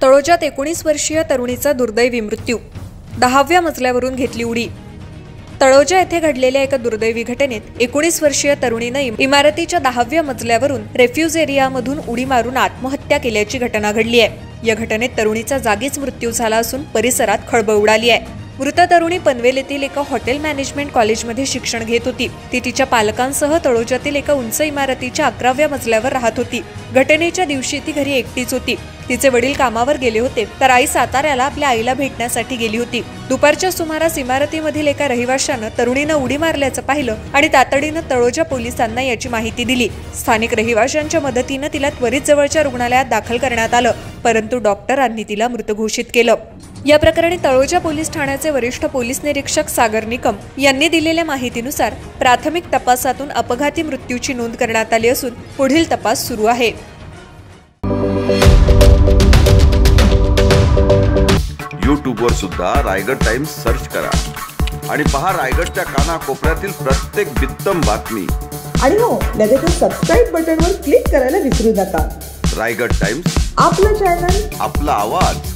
तळोजात 19 वर्षीय तरुणीचा दुर्दैवी मृत्यू, 10व्या मजल्यावरून घेतली उडी। तळोजा येथे घडलेल्या एका दुर्दैवी घटनेत 19 वर्षीय तरुणीने इमारतीच्या 10व्या मजल्यावरून रेफ्यूज एरियामधून उडी मारून आत्महत्या केल्याची घटना घडली आहे। या घटनेत तरुणीचा जागीच मृत्यू झाला असून परिसरात खळबळ उडाली आहे। मृत तरुणी पनवेल येथील एका हॉटेल मॅनेजमेंट कॉलेजमध्ये शिक्षण घेत होती। ती तिच्या पालकांसह तळोजातील एका उंच इमारतीच्या 11व्या मजल्यावर राहत होती। घटनेच्या दिवशी ती घरी एकटीच होती। तिचे वडील कामावर गेले होते तर आई साताऱ्याला आपल्या आईला भेटण्यासाठी गेली होती। दुपारच्या सुमारास इमारतीमधील एका रहिवाशानं तरुणीनं उडी मारल्याचं पाहिलं आणि तातडीनं तळोजा पोलिसांना याची माहिती दिली। स्थानिक रहिवाशांच्या मदतीनं तिला त्वरित जवळच्या रुग्णालयात दाखल करण्यात आलं, परंतु डॉक्टरांनी तिला मृत घोषित केलं। या प्रकरणी तळोजा पोलीस ठाण्याचे वरिष्ठ पोलीस निरीक्षक सागर निकम यांनी दिलेल्या माहितीनुसार प्राथमिक तपासातून अपघाती मृत्यूची नोंद करण्यात आली असून पुढील तपास सुरू आहे। यूट्यूबवर सुद्धा रायगड टाइम्स सर्च करा आणि पहा रायगडच्या कानाकोपऱ्यातील प्रत्येक बित्तम बातमी। आणि हो, लगेच सबस्क्राइब बटनवर क्लिक करायला विसरू नका। रायगड टाइम्स, आपला चॅनल, आपला आवाज।